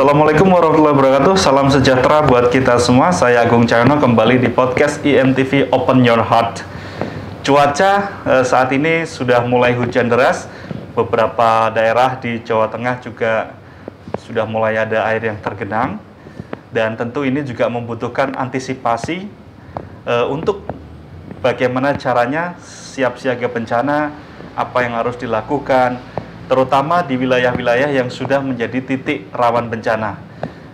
Assalamualaikum warahmatullahi wabarakatuh. Salam sejahtera buat kita semua. Saya Agung Cahyono kembali di podcast IMTV Open Your Heart. Cuaca saat ini sudah mulai hujan deras. Beberapa daerah di Jawa Tengah juga sudah mulai ada air yang tergenang. Dan tentu ini juga membutuhkan antisipasi untuk bagaimana caranya siap siaga bencana, apa yang harus dilakukan, terutama di wilayah-wilayah yang sudah menjadi titik rawan bencana.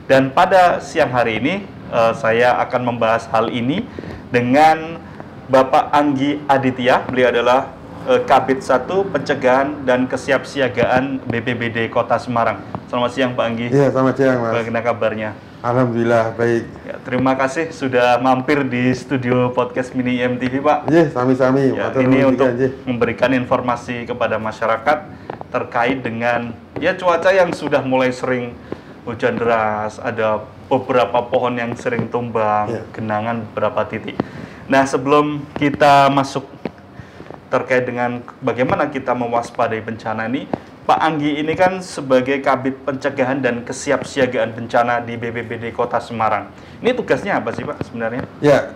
Dan pada siang hari ini, saya akan membahas hal ini dengan Bapak Anggi Aditya. Beliau adalah Kabid 1 Pencegahan dan Kesiapsiagaan BPBD Kota Semarang. Selamat siang Pak Anggi. Iya, selamat siang Mas. Bagaimana kabarnya? Alhamdulillah, baik. Ya, terima kasih sudah mampir di studio podcast Mini IMTV Pak. Iya, sami-sami. Ya, ini untuk memberikan informasi kepada masyarakat terkait dengan cuaca yang sudah mulai sering hujan deras, ada beberapa pohon yang sering tumbang, genangan beberapa titik. Nah, sebelum kita masuk terkait dengan bagaimana kita mewaspadai bencana ini, Pak Anggi ini kan sebagai Kabid Pencegahan dan Kesiapsiagaan Bencana di BPBD Kota Semarang. Ini tugasnya apa sih Pak sebenarnya? Ya,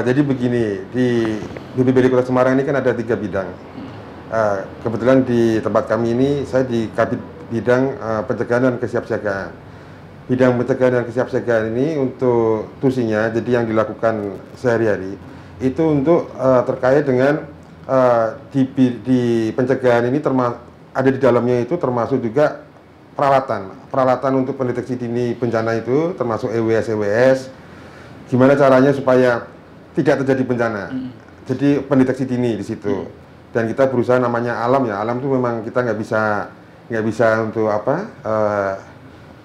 jadi begini, di BPBD Kota Semarang ini kan ada 3 bidang. Kebetulan di tempat kami ini saya di Kabid Bidang Pencegahan dan Kesiapsiagaan. Bidang pencegahan dan kesiapsiagaan ini untuk tusinya, jadi yang dilakukan sehari-hari itu untuk terkait dengan di pencegahan ini ada di dalamnya itu termasuk juga peralatan untuk pendeteksi dini bencana itu, termasuk EWS, gimana caranya supaya tidak terjadi bencana. Jadi pendeteksi dini di situ. Dan kita berusaha, namanya alam ya, alam itu memang kita nggak bisa untuk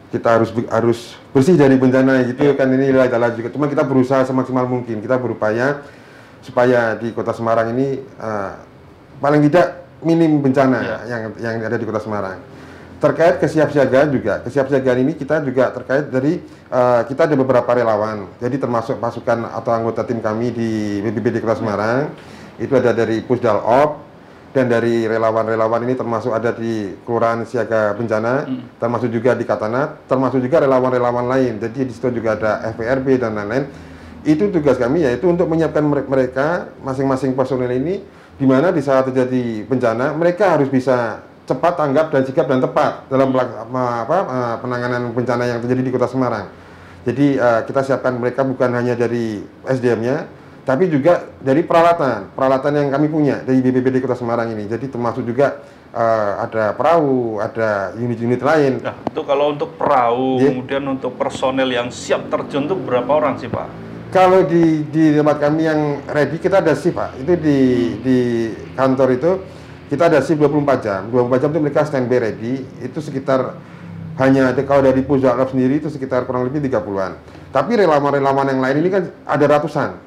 kita harus bersih dari bencana gitu kan, ini adalah juga. Cuma kita berusaha semaksimal mungkin, kita berupaya supaya di Kota Semarang ini paling tidak minim bencana yang ada di Kota Semarang. Terkait kesiapsiagaan juga, kesiapsiagaan ini kita juga terkait dari kita ada beberapa relawan, jadi termasuk pasukan atau anggota tim kami di BPBD Kota Semarang, itu ada dari Pusdal Op, dan dari relawan-relawan ini termasuk ada di Kelurahan Siaga Bencana, termasuk juga di Katanat, termasuk juga relawan-relawan lain, jadi di situ juga ada FPRB dan lain-lain. Itu tugas kami, yaitu untuk menyiapkan mereka, masing-masing personel ini, di mana di saat terjadi bencana, mereka harus bisa cepat, tanggap, dan sigap, dan tepat dalam penanganan bencana yang terjadi di Kota Semarang. Jadi kita siapkan mereka bukan hanya dari SDM-nya, tapi juga dari peralatan yang kami punya dari BPBD Kota Semarang ini. Jadi termasuk juga ada perahu, ada unit-unit lain. Nah, itu kalau untuk perahu, kemudian untuk personel yang siap terjun itu berapa orang sih Pak? Kalau di tempat kami yang ready, kita ada shift Pak. Itu di kantor itu kita ada shift 24 jam. 24 jam itu mereka standby ready. Itu sekitar kalau dari Pusdal sendiri itu sekitar kurang lebih 30-an. Tapi relawan-relawan yang lain ini kan ada ratusan.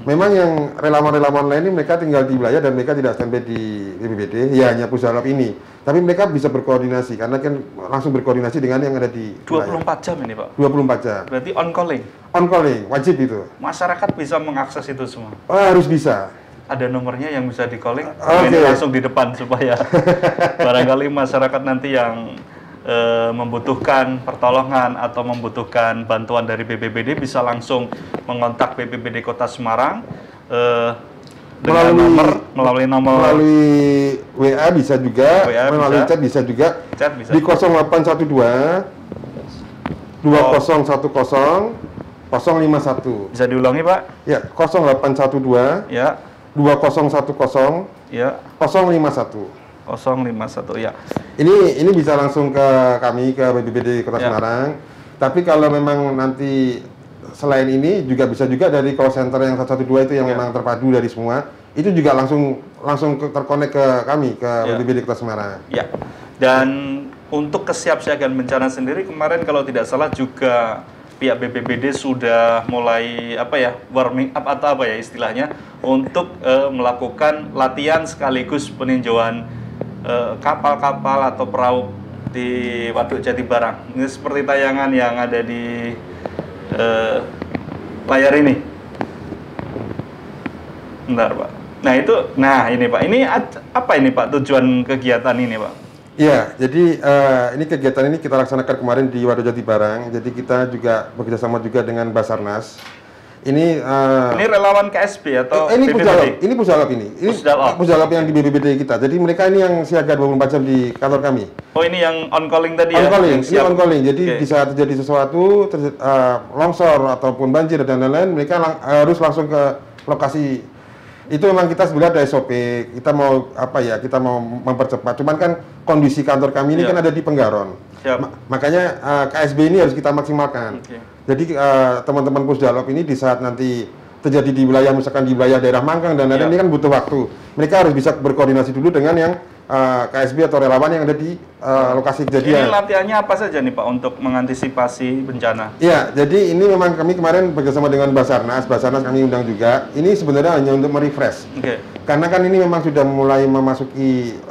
Memang yang relawan-relawan lain ini mereka tinggal di wilayah dan mereka tidak standby di BPBD, ya hanya Pusdal ini. Tapi mereka bisa berkoordinasi karena kan langsung berkoordinasi dengan yang ada di 24 jam ini Pak? 24 jam. Berarti on calling? On calling, wajib itu. Masyarakat bisa mengakses itu semua? Oh, harus bisa. Ada nomornya yang bisa di calling? Ini langsung di depan supaya barangkali masyarakat nanti yang membutuhkan pertolongan atau membutuhkan bantuan dari BPBD bisa langsung mengontak BPBD Kota Semarang melalui WA bisa juga, melalui chat bisa juga. Di 0812 2010 051. Bisa diulangi Pak? Ya, 0812 ya 2010 ya 051. 051 ya. Ini bisa langsung ke kami, ke BPBD Kota Semarang. Tapi kalau memang nanti selain ini juga bisa juga dari call center yang 112 itu yang memang terpadu dari semua, itu juga langsung terkonek ke kami, ke BPBD Kota Semarang. Ya. Dan untuk kesiapsiagaan bencana sendiri kemarin kalau tidak salah juga pihak BPBD sudah mulai warming up atau istilahnya untuk melakukan latihan sekaligus peninjauan kapal-kapal atau perahu di Waduk Jatibarang. Ini seperti tayangan yang ada di layar ini. Bentar Pak. Nah ini Pak, ini apa ini Pak tujuan kegiatan ini Pak? Iya, jadi ini kegiatan ini kita laksanakan kemarin di Waduk Jati Barang. Jadi kita juga bekerjasama juga dengan Basarnas. Ini relawan KSB atau ini BPBD? Ini Pusalap ini. Ini Pusalap yang di BPBD kita. Jadi mereka ini yang siaga 24 jam di kantor kami. Oh, ini yang on calling tadi on ya? Calling. Ini on calling. Jadi di saat terjadi sesuatu, longsor ataupun banjir dan lain-lain, mereka harus langsung ke lokasi. Itu memang kita sebenarnya ada SOP, kita mau kita mau mempercepat. Cuman kan kondisi kantor kami ini kan ada di Penggaron. Makanya KSB ini harus kita maksimalkan. Jadi teman-teman Pusdalop ini di saat nanti terjadi di wilayah, misalkan di wilayah daerah Mangkang dan lain-lain, ini kan butuh waktu. Mereka harus bisa berkoordinasi dulu dengan yang KSB atau relawan yang ada di lokasi kejadian. Ini latihannya apa saja nih Pak untuk mengantisipasi bencana? Iya, jadi ini memang kami kemarin bekerjasama dengan Basarnas kami undang juga. Ini sebenarnya hanya untuk merefresh. Karena kan ini memang sudah mulai memasuki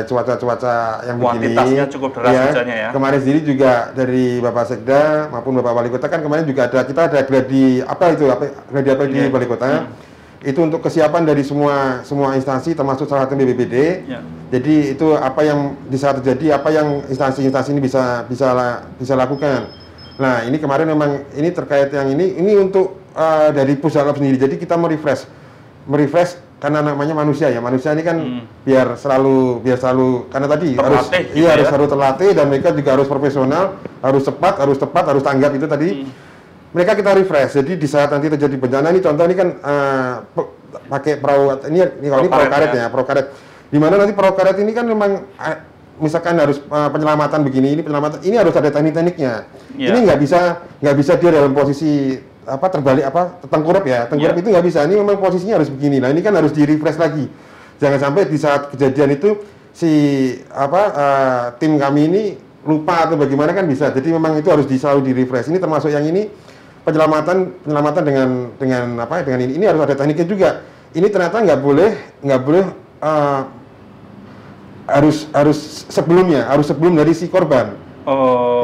cuaca-cuaca yang begini. Kuantitasnya cukup deras hujannya ya. Kemarin sendiri juga dari Bapak Sekda maupun Bapak Wali Kota kan kemarin juga kita ada gladi di Wali Kota. Itu untuk kesiapan dari semua instansi termasuk salah satu BPBD. Jadi itu apa yang bisa terjadi, apa yang instansi-instansi ini bisa lakukan. Nah, ini kemarin memang ini terkait yang ini untuk dari Pusalap sendiri. Jadi kita merefresh karena namanya manusia ya. Manusia ini kan biar selalu karena tadi terlatih, harus selalu terlatih dan mereka juga harus profesional, harus cepat, harus tanggap itu tadi. Mereka kita refresh. Jadi di saat nanti terjadi bencana ini, contoh ini kan pakai perahu ini kalau ini perahu karet ya, perahu karet. Di mana nanti perahu karet ini kan memang misalkan harus penyelamatan begini, ini harus ada teknik-tekniknya. Ini nggak bisa dia dalam posisi terbalik tengkurap itu nggak bisa. Ini memang posisinya harus begini. Nah, ini kan harus di refresh lagi. Jangan sampai di saat kejadian itu tim kami ini lupa atau bagaimana kan bisa. Jadi memang itu harus selalu di refresh. Ini termasuk yang ini penyelamatan dengan ini harus ada tekniknya juga. Ini ternyata nggak boleh harus sebelum dari si korban.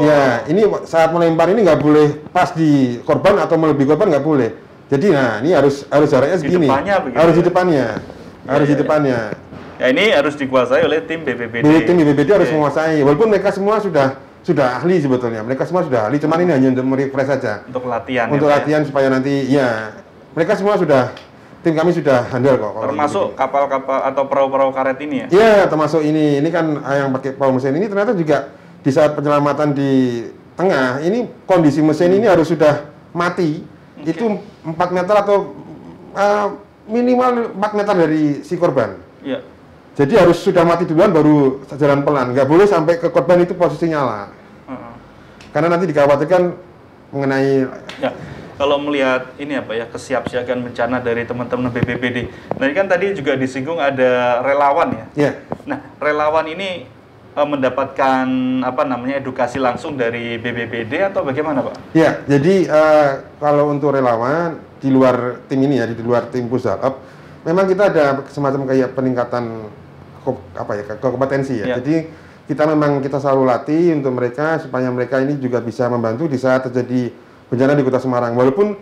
Ya, ini saat melempar ini nggak boleh pas di korban atau melebihi korban, nggak boleh. Jadi ini harus jaraknya segini. Harus di depannya. Ya, ini harus dikuasai oleh tim BPBD. Tim BPBD harus menguasai. Walaupun mereka semua sudah ahli sebetulnya. Mereka semua sudah ahli, cuman ini hanya untuk merefresh saja. Untuk latihan. Latihan supaya nanti mereka semua tim kami sudah handle kok. Termasuk kapal-kapal atau perahu-perahu karet ini ya? Iya, termasuk ini. Ini kan yang pakai perahu mesin ini ternyata juga di saat penyelamatan di tengah, ini kondisi mesin ini harus sudah mati. Itu 4 meter atau minimal 4 meter dari si korban. Iya. Jadi harus sudah mati duluan baru jalan pelan, nggak boleh sampai ke korban itu posisi nyala. Karena nanti dikhawatirkan mengenai. Ya, kalau melihat ini kesiapsiagaan bencana dari teman-teman BPBD. Nah, ini kan tadi juga disinggung ada relawan ya. Iya. Nah, relawan ini mendapatkan edukasi langsung dari BPBD atau bagaimana Pak? Iya, jadi kalau untuk relawan di luar tim ini di luar tim Pusalap, memang kita ada semacam kayak peningkatan kompetensi ya. Jadi kita selalu latih untuk mereka supaya mereka ini juga bisa membantu di saat terjadi bencana di Kota Semarang. Walaupun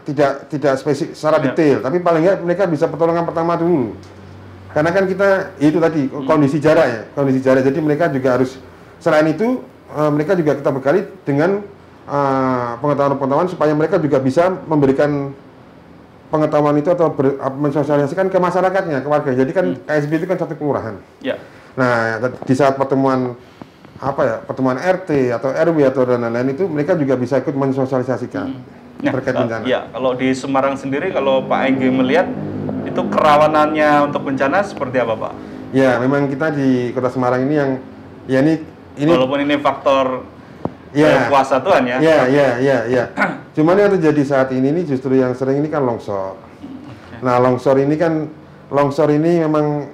tidak spesifik secara detail, tapi paling nggak mereka bisa pertolongan pertama dulu. Karena kan kita itu tadi kondisi jarak. Jadi mereka juga harus selain itu mereka juga kita bekali dengan pengetahuan-pengetahuan supaya mereka juga bisa memberikan pengetahuan itu atau mensosialisasikan ke masyarakatnya, ke warga. Jadi kan KSB itu kan satu kelurahan. Ya. Nah, di saat pertemuan RT atau RW atau dan lain-lain itu mereka juga bisa ikut mensosialisasikan terkait bencana. Ya, kalau di Semarang sendiri kalau Pak Enggi melihat itu kerawanannya untuk bencana seperti apa, Pak? Ya, memang kita di Kota Semarang ini yang ini walaupun ini faktor kuasa Tuhan ya. Iya. Cuman yang terjadi saat ini justru yang sering ini kan longsor. Nah, longsor ini memang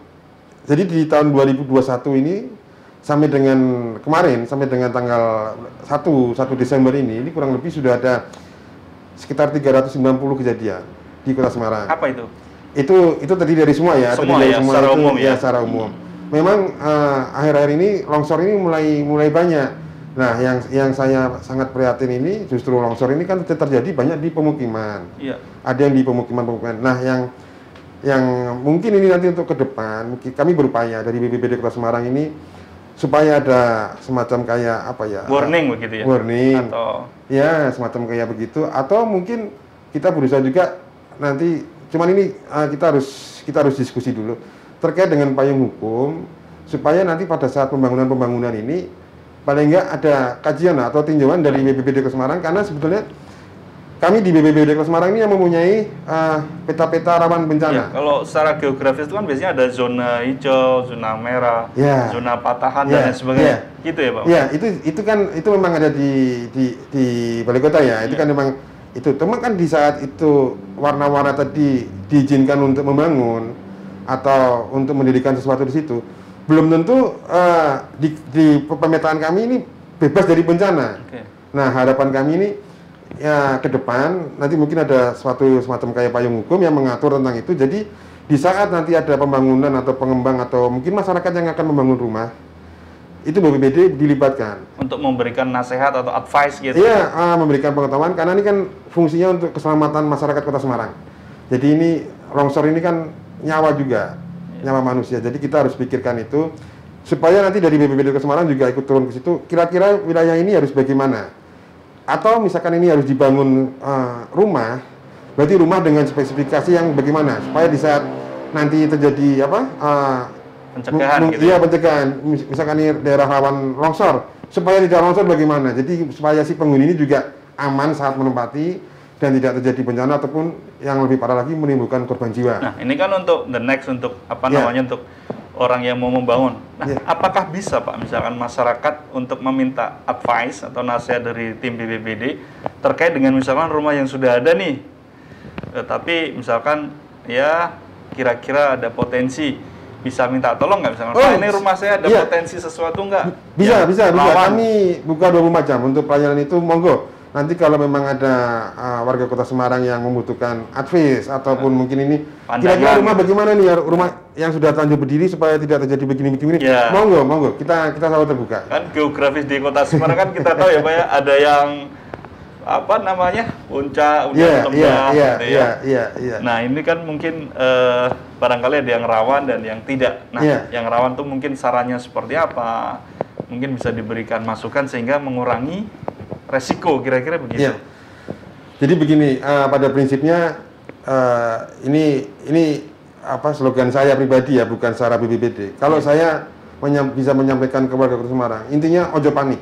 jadi di tahun 2021 ini sampai dengan tanggal 1 Desember ini kurang lebih sudah ada sekitar 390 kejadian di Kota Semarang. Apa itu? Itu terdiri dari semua ya, secara umum ya. Secara umum. Memang akhir-akhir ini longsor ini mulai banyak. Nah, yang saya sangat prihatin ini justru longsor ini kan terjadi banyak di pemukiman. Iya. Ada yang di pemukiman. Nah, yang mungkin ini nanti untuk ke depan kami berupaya dari BPBD Kota Semarang ini supaya ada semacam kayak apa ya? Warning begitu ya? Warning. Atau ya semacam kayak begitu. Atau mungkin kita berusaha juga nanti. Cuman ini kita harus diskusi dulu terkait dengan payung hukum supaya nanti pada saat pembangunan ini paling enggak ada kajian atau tinjauan dari BPBD Kota Semarang, karena sebetulnya kami di BPBD Kota Semarang ini yang mempunyai peta-peta rawan bencana. Ya, kalau secara geografis itu kan biasanya ada zona hijau, zona merah, zona patahan dan lain sebagainya. Gitu ya, Pak? Ya, itu memang ada di balai kota ya. Itu kan memang itu. Cuma kan di saat itu warna-warna tadi diizinkan untuk membangun atau untuk mendirikan sesuatu di situ, belum tentu di pemetaan kami ini bebas dari bencana. Nah, harapan kami ini ya ke depan nanti mungkin ada suatu semacam kayak payung hukum yang mengatur tentang itu. Jadi di saat nanti ada pembangunan atau pengembang atau mungkin masyarakat yang akan membangun rumah, itu BPBD dilibatkan untuk memberikan nasihat atau advice gitu. Iya, memberikan pengetahuan karena ini kan fungsinya untuk keselamatan masyarakat Kota Semarang. Jadi ini longsor ini kan nyawa juga, nyawa manusia. Jadi kita harus pikirkan itu supaya nanti dari BPBD Kota Semarang juga ikut turun ke situ. Kira-kira wilayah ini harus bagaimana? Atau misalkan ini harus dibangun rumah, berarti rumah dengan spesifikasi yang bagaimana supaya di saat nanti terjadi pencegahan gitu. Iya, pencegahan. Misalkan ini daerah rawan longsor, supaya tidak longsor bagaimana? Jadi supaya si penghuni ini juga aman saat menempati dan tidak terjadi bencana ataupun yang lebih parah lagi menimbulkan korban jiwa. Nah, ini kan untuk the next, untuk namanya, untuk orang yang mau membangun. Nah, apakah bisa Pak, misalkan masyarakat untuk meminta advice atau nasihat dari tim BPBD terkait dengan misalkan rumah yang sudah ada nih, tapi misalkan ya kira-kira ada potensi, bisa minta tolong nggak misalkan, Pak, ini rumah saya ada potensi sesuatu nggak? Bisa. Kami buka 24 jam untuk pelayanan itu, monggo. Nanti kalau memang ada warga Kota Semarang yang membutuhkan advice ataupun mungkin ini kira-kira rumah bagaimana nih, rumah yang sudah lanjut berdiri supaya tidak terjadi begini, monggo kita selalu terbuka. Kan geografis di Kota Semarang kan kita tahu ya Pak ya, ada yang puncak, lembah gitu ya. Nah, ini kan mungkin barangkali ada yang rawan dan yang tidak. Nah, yang rawan tuh mungkin sarannya seperti apa? Mungkin bisa diberikan masukan sehingga mengurangi resiko, kira-kira begitu. Jadi begini, pada prinsipnya ini slogan saya pribadi ya, bukan secara BPBD. Kalau saya bisa menyampaikan ke warga Kota Semarang, intinya ojo panik.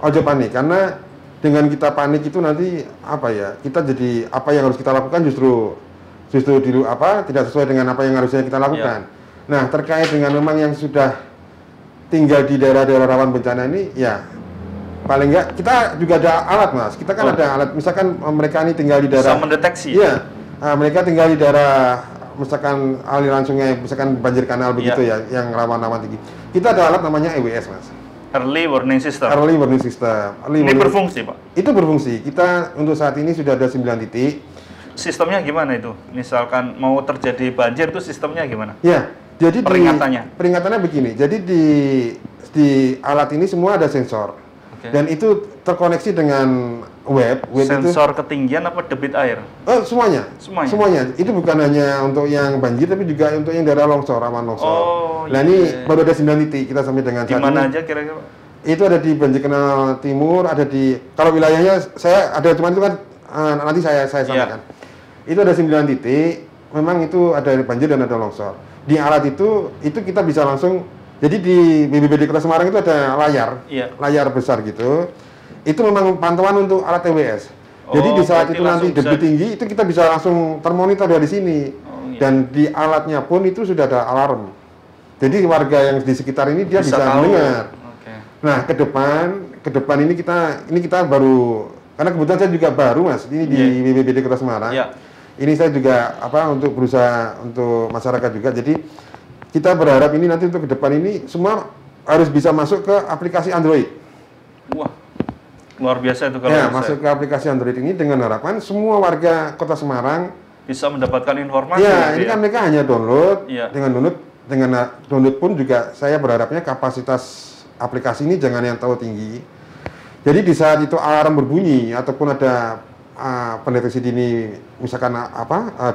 Ojo panik, karena dengan kita panik itu nanti kita jadi apa yang harus kita lakukan justru tidak sesuai dengan apa yang harusnya kita lakukan. Nah, terkait dengan memang yang sudah tinggal di daerah-daerah rawan bencana ini, ya paling enggak kita juga ada alat, Mas. Kita kan ada alat, misalkan mereka ini tinggal di daerah bisa mendeteksi. Iya. Mereka tinggal di daerah misalkan aliran sungai, misalkan banjir kanal begitu ya, yang rawan-rawan tinggi. Kita ada alat namanya EWS, Mas. Early Warning System. Ini berfungsi, Pak? Itu berfungsi. Kita untuk saat ini sudah ada 9 titik. Sistemnya gimana itu? Misalkan mau terjadi banjir itu sistemnya gimana? Ya, jadi peringatannya begini. Jadi di alat ini semua ada sensor. Dan itu terkoneksi dengan web sensor itu, ketinggian apa debit air? Semuanya. Itu bukan hanya untuk yang banjir, tapi juga untuk yang daerah longsor, rawan longsor. Ini baru ada 9 titik kita sampai dengan saat ini. Di mana aja kira-kira? Itu ada di Banjir Kanal Timur, ada di, kalau wilayahnya saya ada, cuman itu kan nanti saya sampaikan. Itu ada 9 titik, memang itu ada banjir dan ada longsor. Di alat itu kita bisa langsung. Jadi di BPBD Kota Semarang itu ada layar besar gitu. Itu memang pantauan untuk alat TWS. Jadi di saat itu nanti debit tinggi, itu kita bisa langsung termonitor dari sini. Dan di alatnya pun itu sudah ada alarm. Jadi warga yang di sekitar ini dia bisa mendengar. Nah, ke depan ini kita baru, karena kebetulan saya juga baru, Mas, ini di BPBD Kota Semarang. Ini saya juga untuk berusaha untuk masyarakat juga. Jadi kita berharap ini nanti untuk ke depan ini semua harus bisa masuk ke aplikasi Android. Wah, luar biasa itu kalau masuk ke aplikasi Android ini dengan harapan semua warga Kota Semarang bisa mendapatkan informasi. Ini kan mereka hanya download. Dengan download pun juga saya berharapnya kapasitas aplikasi ini jangan yang terlalu tinggi. Jadi di saat itu alarm berbunyi ataupun ada pendeteksi dini, misalkan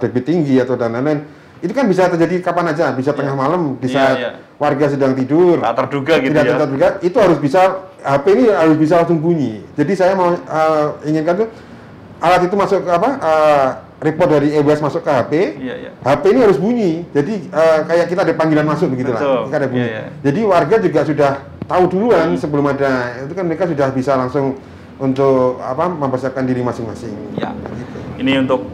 debit tinggi atau dan lain-lain, itu kan bisa terjadi kapan aja, bisa tengah malam, di saat warga sedang tidur, tak terduga gitu ya. Terduga, itu harus bisa, HP ini harus bisa langsung bunyi. Jadi saya mau inginkan tuh alat itu masuk ke report dari EWS masuk ke HP, HP ini harus bunyi. Jadi kayak kita ada panggilan masuk begitu lah, kita ada bunyi. Jadi warga juga sudah tahu duluan sebelum ada, itu kan mereka sudah bisa langsung untuk mempersiapkan diri masing-masing. Ya. Gitu. Ini untuk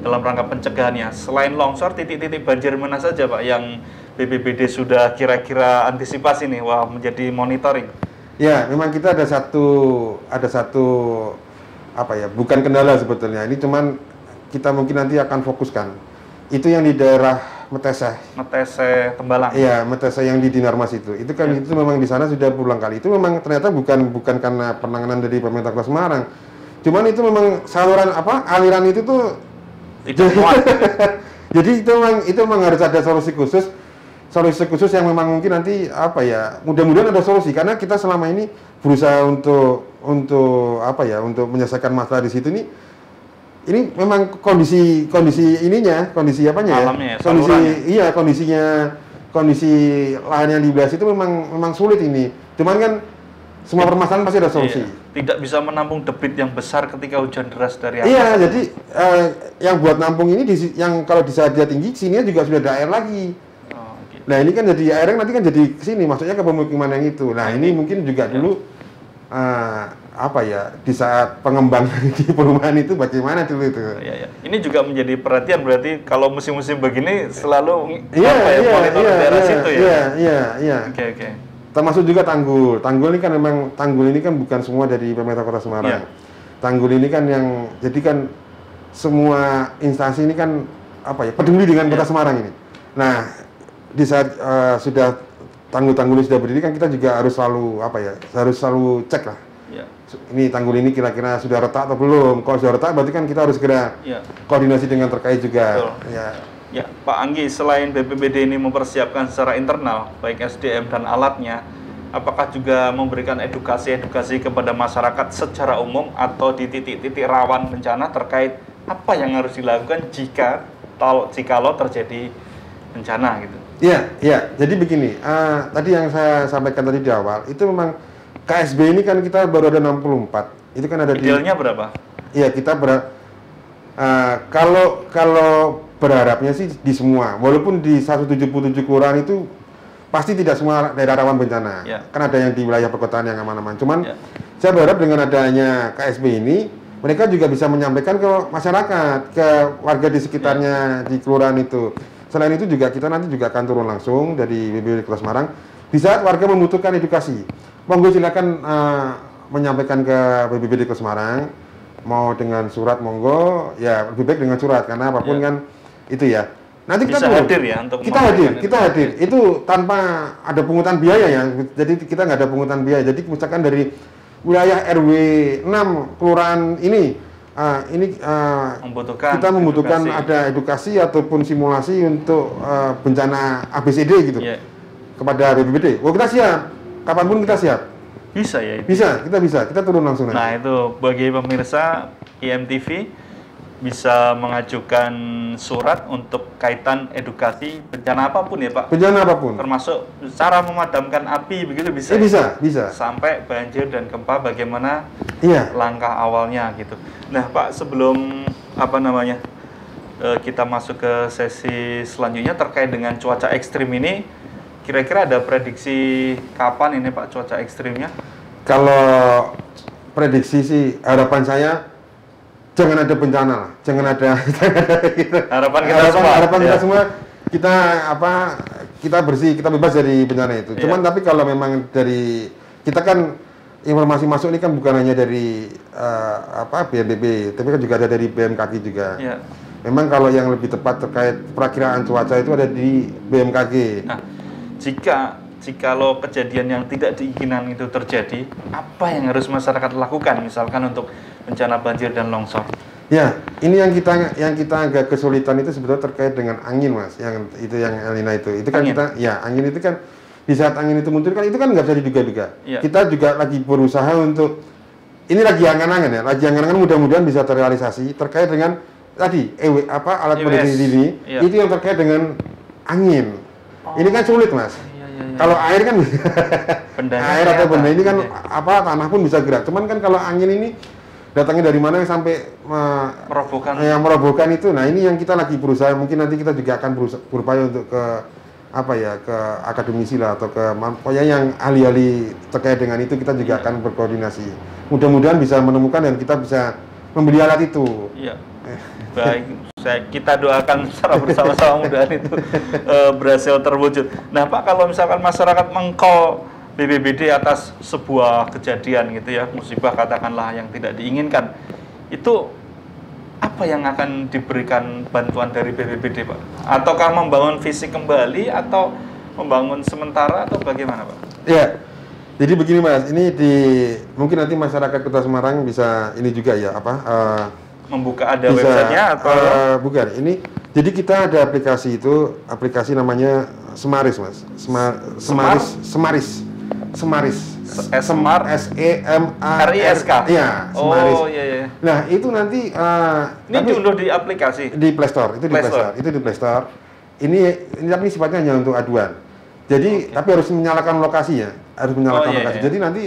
dalam rangka pencegahannya. Selain longsor, titik-titik banjir mana saja Pak yang BPBD sudah kira-kira antisipasi nih, menjadi monitoring? Ya, memang kita ada satu bukan kendala sebetulnya. Ini cuman kita mungkin nanti akan fokuskan. Itu yang di daerah Metese Tembalang. Iya, Metese yang di Dinarmas itu. Itu kan itu memang di sana sudah berulang kali. Itu memang ternyata bukan karena penanganan dari pemerintah Kota Semarang. Cuman itu memang saluran aliran itu tuh tidak kuat. Jadi itu memang harus ada solusi khusus yang memang mungkin nanti mudah-mudahan ada solusi, karena kita selama ini berusaha untuk menyelesaikan masalah di situ nih. Ini memang kondisi kondisi lahan yang di belah itu memang sulit ini. Cuman kan semua permasalahan pasti ada solusi. Tidak bisa menampung debit yang besar ketika hujan deras dari atas. Iya, jadi yang buat nampung ini yang kalau di saat dia tinggi, sininya juga sudah ada air lagi. Nah ini kan jadi airnya nanti kan jadi ke sini, maksudnya ke pemukiman yang itu. Nah ini mungkin juga dulu di saat pengembangan di perumahan itu bagaimana dulu itu. Ini juga menjadi perhatian, berarti kalau musim-musim begini selalu monitor daerah situ ya. Iya. Oke. Termasuk juga tanggul. Tanggul ini kan bukan semua dari pemerintah Kota Semarang. Tanggul ini kan jadi kan semua instansi ini kan peduli dengan Kota Semarang ini. Nah, di saat sudah tanggul-tanggul sudah berdiri kan kita juga harus selalu cek lah. Ini tanggul ini kira-kira sudah retak atau belum. Kalau sudah retak berarti kan kita harus segera koordinasi dengan terkait juga. Ya, Pak Anggi, selain BPBD ini mempersiapkan secara internal, baik SDM dan alatnya, apakah juga memberikan edukasi kepada masyarakat secara umum atau di titik-titik rawan bencana terkait apa yang harus dilakukan jikalau terjadi bencana gitu? Iya. Jadi begini, tadi yang saya sampaikan tadi di awal, itu memang KSB ini kan kita baru ada 64. Itu kan ada idealnya berapa? Iya, kita kalau berharapnya sih di semua, walaupun di 177 kelurahan itu pasti tidak semua daerah rawan bencana. Kan ada yang di wilayah perkotaan yang aman-aman. Cuman saya berharap dengan adanya KSB ini, mereka juga bisa menyampaikan ke masyarakat, ke warga di sekitarnya di kelurahan itu. Selain itu juga kita nanti juga akan turun langsung dari BPBD Kota Semarang. Di saat warga membutuhkan edukasi, monggo silakan menyampaikan ke BPBD Kota Semarang, mau dengan surat monggo, ya lebih baik dengan surat karena apapun kan itu ya. Nanti kita hadir ya untuk kita hadir. Itu tanpa ada pungutan biaya ya. Jadi kita nggak ada pungutan biaya. Jadi misalkan dari wilayah RW 6 kelurahan ini kita membutuhkan ada edukasi ataupun simulasi untuk bencana ABCD gitu kepada BPBD. Kita siap, kapanpun kita siap. Bisa ya itu? Kita turun langsung. Nah itu bagi pemirsa IMTV bisa mengajukan surat untuk kaitan edukasi bencana apapun ya Pak? Bencana apapun. Termasuk cara memadamkan api begitu bisa? Bisa. Sampai banjir dan gempa bagaimana langkah awalnya gitu. Nah Pak, sebelum kita masuk ke sesi selanjutnya terkait dengan cuaca ekstrim ini, kira-kira ada prediksi kapan ini Pak cuaca ekstrimnya? Kalau prediksi sih harapan saya jangan ada bencana lah, jangan ada gitu. Harapan kita semua kita bersih, kita bebas dari bencana itu. Cuman tapi kalau memang dari kita kan informasi masuk ini kan bukan hanya dari BNPB, tapi kan juga ada dari BMKG juga. Memang kalau yang lebih tepat terkait perakiraan cuaca itu ada di BMKG. Nah, jikalau kejadian yang tidak diinginkan itu terjadi, apa yang harus masyarakat lakukan misalkan untuk bencana banjir dan longsor? Ya, ini yang kita agak kesulitan itu sebetulnya terkait dengan angin, Mas. Yang El Nino itu. Itu kan angin. Angin itu kan di saat angin itu muncul kan itu kan nggak bisa diduga-duga. Kita juga lagi berusaha untuk ini lagi angan-angan ya, lagi angan-angan mudah-mudahan bisa terrealisasi terkait dengan tadi alat pendeteksi dini itu yang terkait dengan angin. Ini kan sulit Mas. Kalau air kan air atau benda ini kan tanah pun bisa gerak. Cuman kan kalau angin ini datangnya dari mana sampai merobohkan itu. Nah, ini yang kita lagi berusaha, mungkin nanti kita juga akan berupaya untuk ke ke akademisi lah atau ke pokoknya yang ahli-ahli terkait dengan itu kita juga akan berkoordinasi. Mudah-mudahan bisa menemukan dan kita bisa membeli alat itu. Iya. Baik, kita doakan secara bersama-sama mudahan itu berhasil terwujud. Nah Pak, kalau misalkan masyarakat meng-call BPBD atas sebuah kejadian gitu ya, musibah katakanlah yang tidak diinginkan, itu apa yang akan diberikan bantuan dari BPBD Pak? Ataukah membangun fisik kembali atau membangun sementara atau bagaimana Pak? Iya, jadi begini Mas, ini mungkin nanti masyarakat Kota Semarang bisa ini juga ya membuka ada websitenya atau bukan ini, jadi kita ada aplikasi namanya Semaris Mas, Semaris SEMARISK. Iya, Semaris. Oh iya. Nah itu nanti ini diunduh di aplikasi di Play Store, itu di Play Store. Ini tapi sifatnya hanya untuk aduan. Jadi tapi harus menyalakan lokasi ya, lokasi. Jadi nanti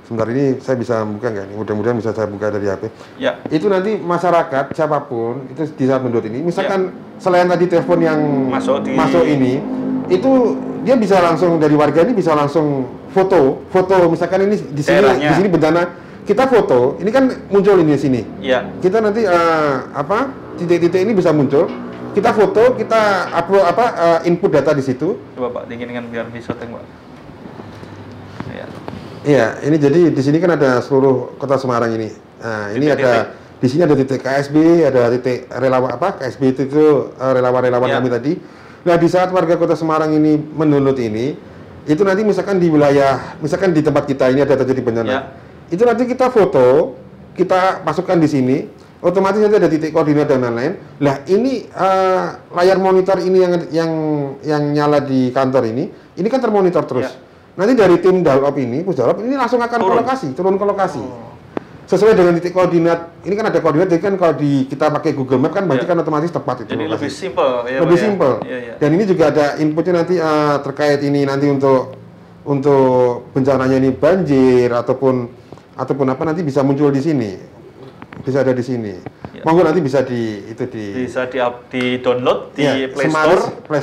sebentar ini saya bisa buka nggak nih? Mudah-mudahan bisa saya buka dari HP. Ya. Itu nanti masyarakat siapapun itu di saat mendownload ini, misalkan selain tadi telepon yang masuk ini, itu dia bisa langsung dari warga ini bisa langsung foto misalkan ini di sini bencana, kita foto, ini kan muncul ini di sini. Ya. Kita nanti titik-titik ini bisa muncul, kita foto, kita upload input data di situ. Coba Pak dinginkan biar bisa tengok. Iya, ini jadi di sini kan ada seluruh Kota Semarang ini. Nah, ini di sini ada titik KSB, ada titik relawan KSB itu relawan-relawan kami tadi. Nah, di saat warga Kota Semarang ini mendownload ini, itu nanti misalkan di wilayah, misalkan di tempat kita ini ada terjadi bencana. Itu nanti kita foto, kita masukkan di sini, otomatis nanti ada titik koordinat dan lain-lain. Lah, ini layar monitor ini yang nyala di kantor ini kan termonitor terus. Nanti dari tim Dalop ini, Pusdalop ini langsung akan turun ke lokasi. Sesuai dengan titik koordinat. Ini kan ada koordinat, jadi kan kalau kita pakai Google Map kan berarti kan otomatis tepat itu. Jadi lebih simpel ya. Lebih simpel. Dan ini juga ada inputnya nanti terkait ini nanti untuk bencananya ini banjir ataupun nanti bisa muncul di sini. Bisa ada di sini. Monggo nanti bisa bisa di download di Play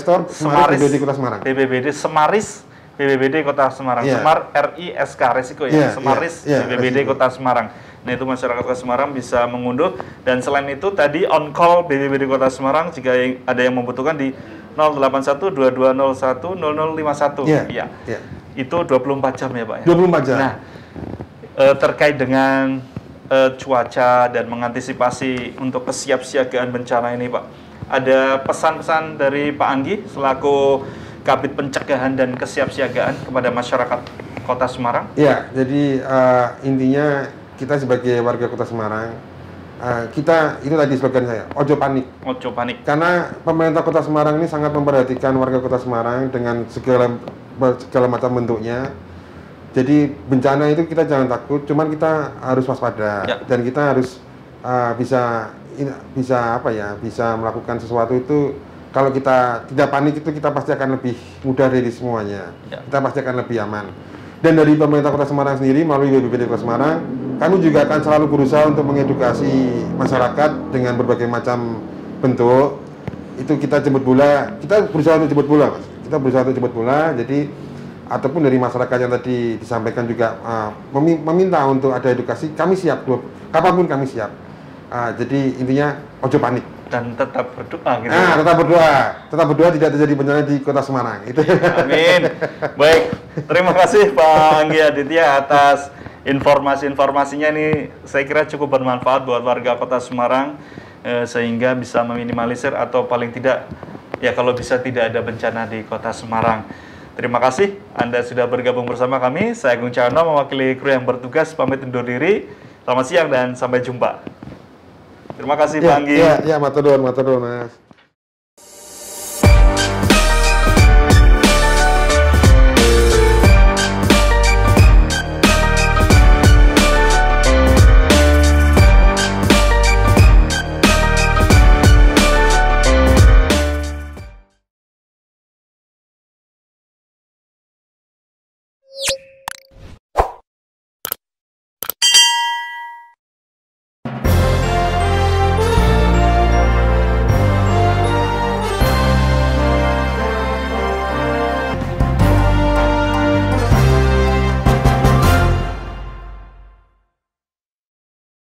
Store Semaris BPBD Kota Semarang. BPBD Semaris BPBD Kota Semarang, Semar RISK resiko ya, Semaris BPBD Kota Semarang. Nah itu masyarakat Kota Semarang bisa mengunduh, dan selain itu tadi on call BPBD Kota Semarang jika ada yang membutuhkan di 08122010051. Itu 24 jam ya Pak ya? 24 jam. Nah terkait dengan cuaca dan mengantisipasi untuk kesiapsiagaan bencana ini Pak, ada pesan-pesan dari Pak Anggi selaku Kabid Pencegahan dan Kesiapsiagaan kepada masyarakat Kota Semarang? Ya, jadi intinya kita sebagai warga Kota Semarang, kita itu tadi slogan saya, ojo panik. Ojo panik. Karena pemerintah Kota Semarang ini sangat memperhatikan warga Kota Semarang dengan segala macam bentuknya. Jadi bencana itu kita jangan takut, cuman kita harus waspada dan kita harus bisa melakukan sesuatu itu. Kalau kita tidak panik itu kita pasti akan lebih mudah dari semuanya. Kita pasti akan lebih aman. Dan dari pemerintah Kota Semarang sendiri melalui BPBD Kota Semarang, kami juga akan selalu berusaha untuk mengedukasi masyarakat dengan berbagai macam bentuk. Itu kita jemput bola, kita berusaha untuk jemput bola, Mas. Kita berusaha untuk jemput bola. Jadi ataupun dari masyarakat yang tadi disampaikan juga meminta untuk ada edukasi, kami siap, kapanpun kami siap. Jadi intinya ojo panik. Dan tetap berdoa gitu. Nah, tetap berdoa tidak terjadi bencana di Kota Semarang. Itu. Amin. Baik, terima kasih Pak Anggi Aditya atas informasi-informasinya. Ini saya kira cukup bermanfaat buat warga Kota Semarang sehingga bisa meminimalisir atau paling tidak ya kalau bisa tidak ada bencana di Kota Semarang. Terima kasih Anda sudah bergabung bersama kami. Saya Agung Cahyono mewakili kru yang bertugas pamit undur diri. Selamat siang dan sampai jumpa. Terima kasih Pak Anggi. Ya, matur nuwun Mas.